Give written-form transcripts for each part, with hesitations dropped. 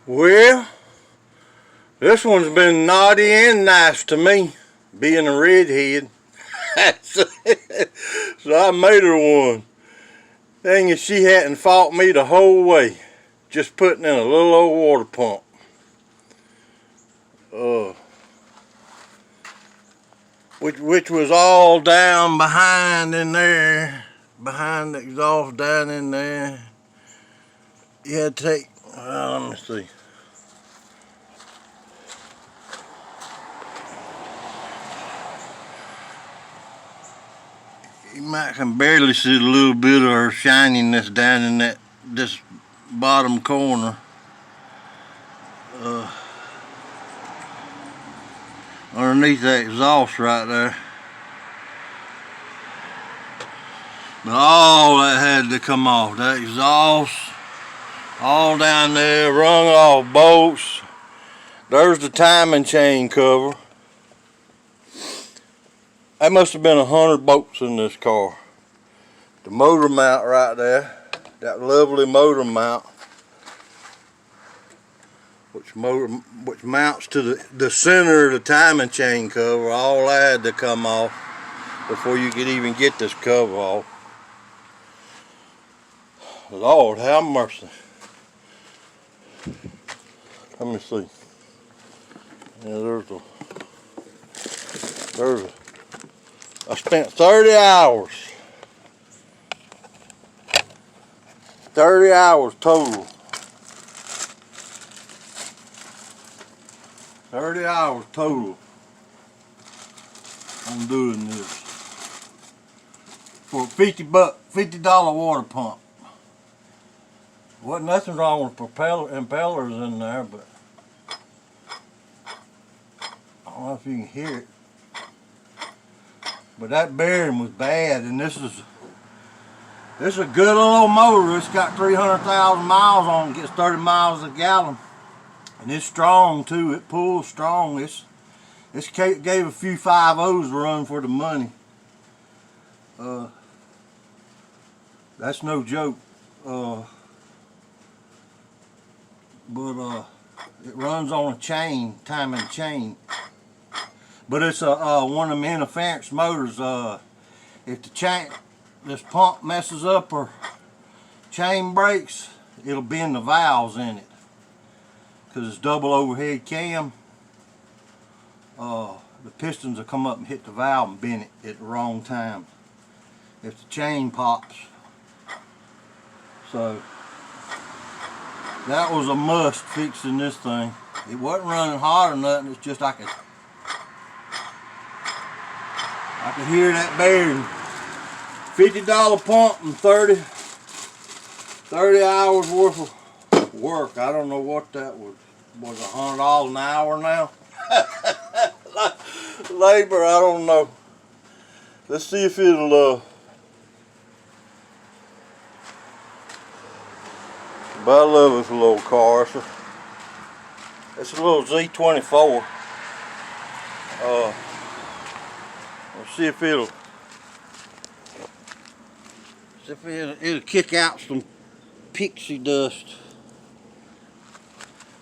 Well, this one's been naughty and nice to me, being a redhead. so I made her one. Thing is, she hadn't fought me the whole way, just putting in a little old water pump. Which was all down behind in there, behind the exhaust down in there. You had to take, let me see. You might can barely see a little bit of her shininess down in this bottom corner. Underneath that exhaust right there. But all that had to come off. That exhaust, all down there, wrung off bolts. There's the timing chain cover. That must have been 100 bolts in this car. The motor mount right there, that lovely motor mount, which mounts to the center of the timing chain cover. All that had to come off before you could even get this cover off. Lord have mercy. Let me see. Yeah, I spent 30 hours. 30 hours total. 30 hours total on doing this. For a $50 water pump. Wasn't nothing wrong with impellers in there, but I don't know if you can hear it. But that bearing was bad, and this is a good little motor. It's got 300,000 miles on it, gets 30 miles a gallon. And it's strong too, it pulls strong. This gave a few 5.0s a run for the money. That's no joke. But it runs on a chain, timing chain. But it's one of them interference motors. If this pump messes up or chain breaks, it'll bend the valves in it. Because it's double overhead cam. The pistons will come up and hit the valve and bend it at the wrong time if the chain pops. So that was a must fixing this thing. It wasn't running hot or nothing, it's just I could hear that bearing. $50 pump and 30 hours worth of work. I don't know what that was. Was $100 an hour now? Labor, I don't know. Let's see if it'll but I love this little car. It's a little Z24. Let's see if it'll kick out some pixie dust.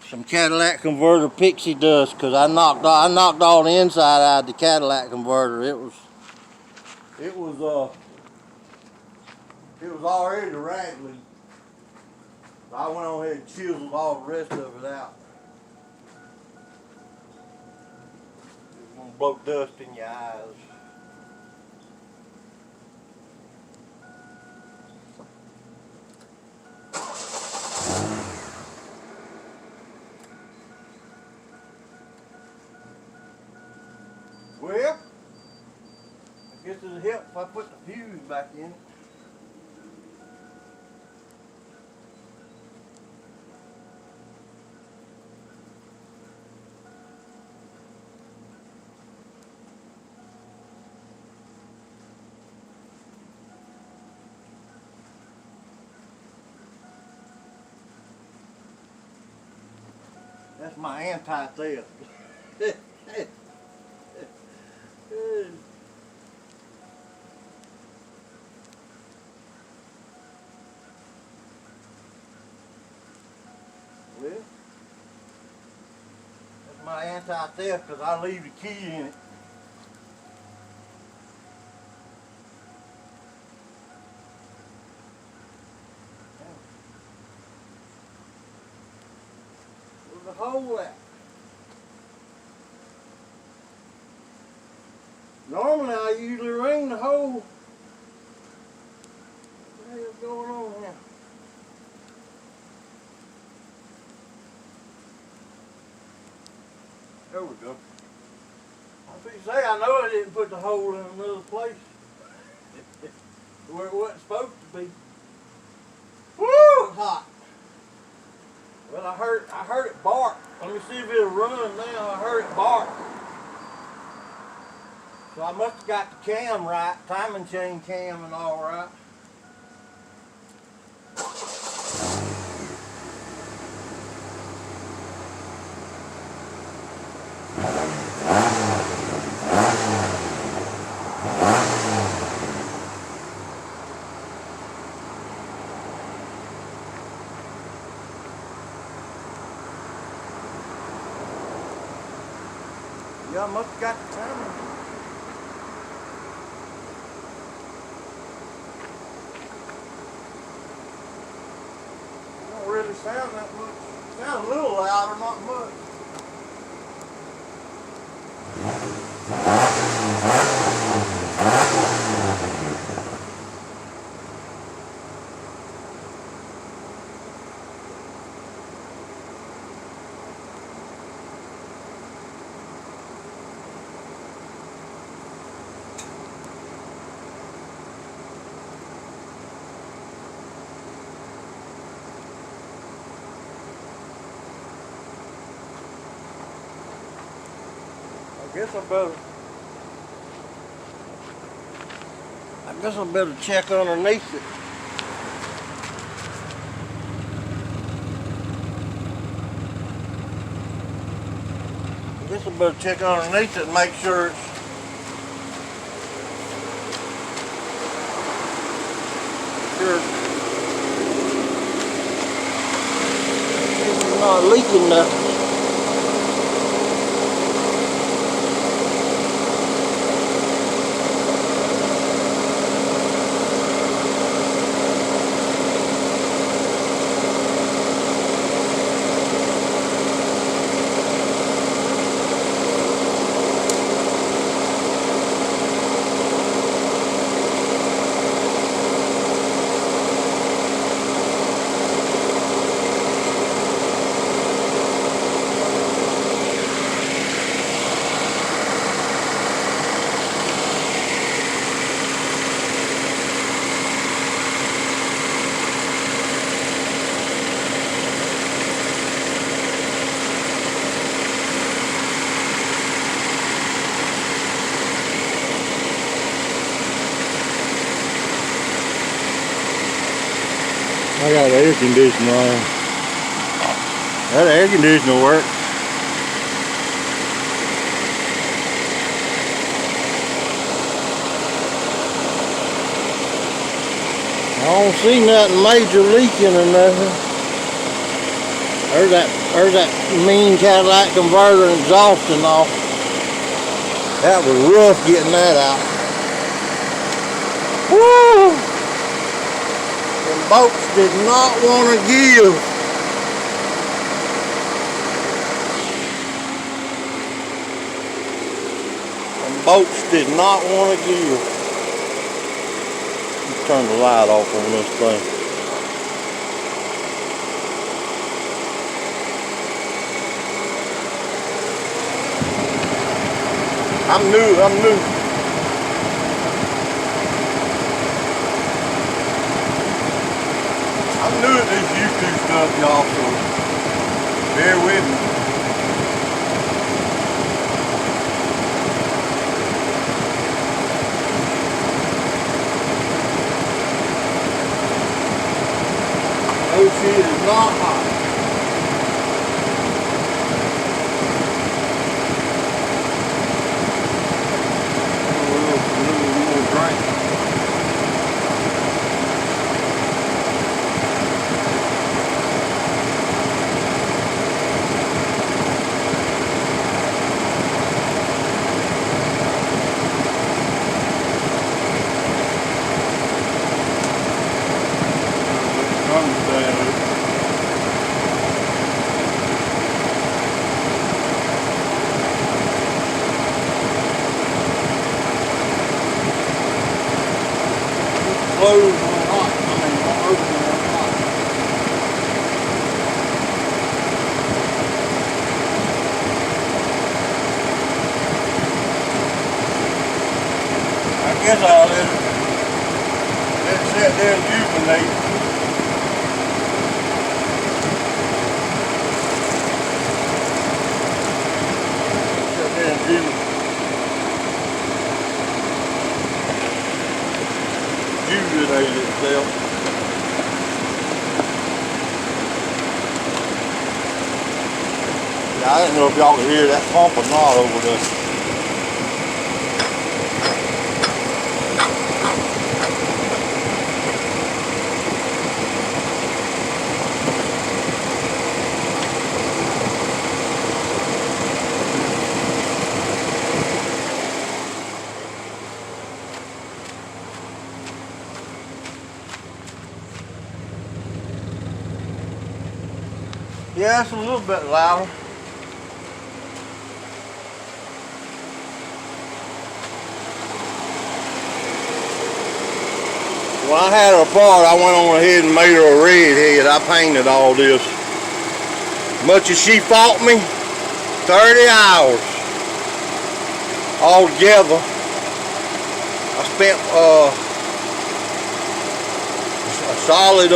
Some Cadillac converter pixie dust, because I knocked all the inside out of the Cadillac converter. It was already rattling. I went on ahead and chiseled all the rest of it out. It's gonna blow dust in your eyes. Well, I guess it'll help if I put the fuse back in. That's my anti-theft. Well, anti-theft because I leave the key in it. Where's the hole at? Normally I usually ring the hole. What the hell's going on here? There we go. I was going to say, I know I didn't put the hole in another place where it wasn't supposed to be. Woo! It's hot. Well, I heard it bark. Let me see if it'll run now. I heard it bark. So I must have got the cam right, timing chain cam and all right. Yeah, I must have got the timer. Don't really sound that much. Sounds a little louder, not much. I guess I better check underneath it. I guess I better check underneath it and make sure it's not leaking nothing. I got air conditioner on. That air conditioner works. I don't see nothing major leaking or nothing. There's that mean Cadillac converter and exhausting off. That was rough getting that out. Woo! The bolts did not want to give. The bolts did not want to give. Let's turn the light off on this thing. I'm new. I'm new at this YouTube stuff, y'all, so bear with me. Oh shit, it's not hot. A little more drink. close when hot. I mean, won't open when hot. I guess I'll let it sit there and juvenate. Sit there and juvenate itself. Yeah, I didn't know if y'all could hear that pump or not over there. Yeah, it's a little bit louder. When I had her apart, I went on ahead and made her a redhead. I painted all this. Much as she fought me, 30 hours altogether. I spent a solid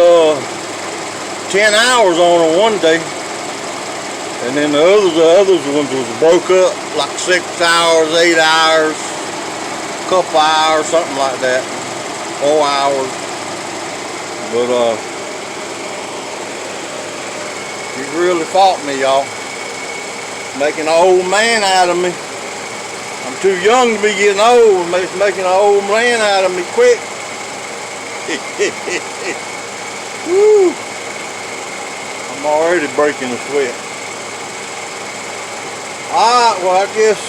10 hours on her one day. And then the other ones was broke up like 6 hours, 8 hours, a couple hours, something like that. 4 hours. But he really fought me, y'all. Making an old man out of me. I'm too young to be getting old. It's making an old man out of me quick. Woo! I'm already breaking a sweat. Alright, well I guess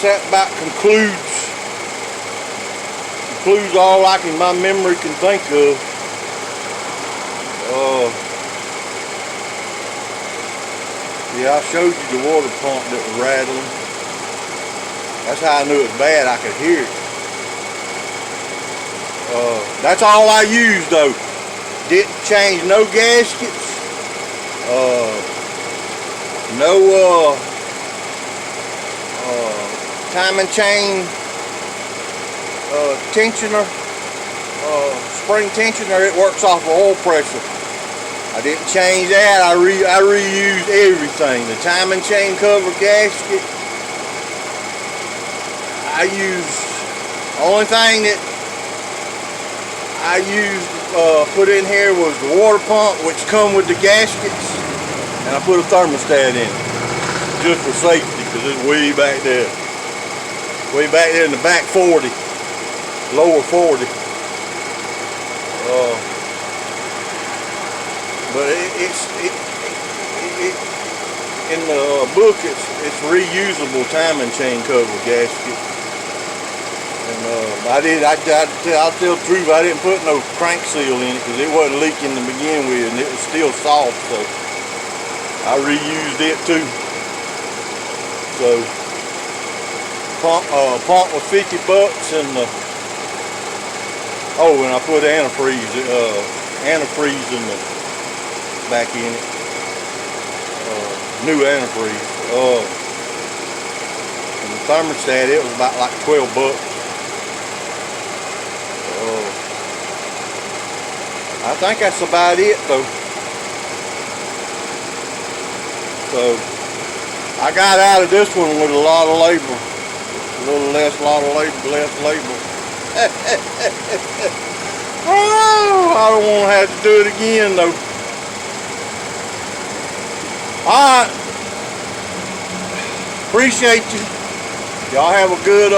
that about concludes all my memory can think of. Yeah, I showed you the water pump that was rattling. That's how I knew it was bad. I could hear it. That's all I used though. Didn't change no gaskets. No timing chain tensioner, spring tensioner. It works off of oil pressure. I didn't change that. I reused everything. The timing chain cover gasket. I used, only thing that I used put in here was the water pump, which come with the gaskets. And I put a thermostat in it, just for safety, because it's way back there. Way back there in the back 40, lower 40. But in the book, it's reusable timing chain cover gasket. And I'll tell the truth, I didn't put no crank seal in it, because it wasn't leaking to begin with, and it was still soft, so I reused it too. So pump was $50, and and I put antifreeze in the back in it. New antifreeze. And the thermostat, it was about like $12. I think that's about it though. So I got out of this one with a lot of labor. A little less labor. Oh, I don't want to have to do it again though. Alright. Appreciate you. Y'all have a good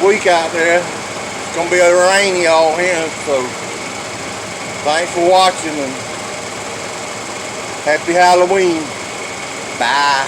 week out there. It's gonna be rainy all here, so thanks for watching and happy Halloween. Bye.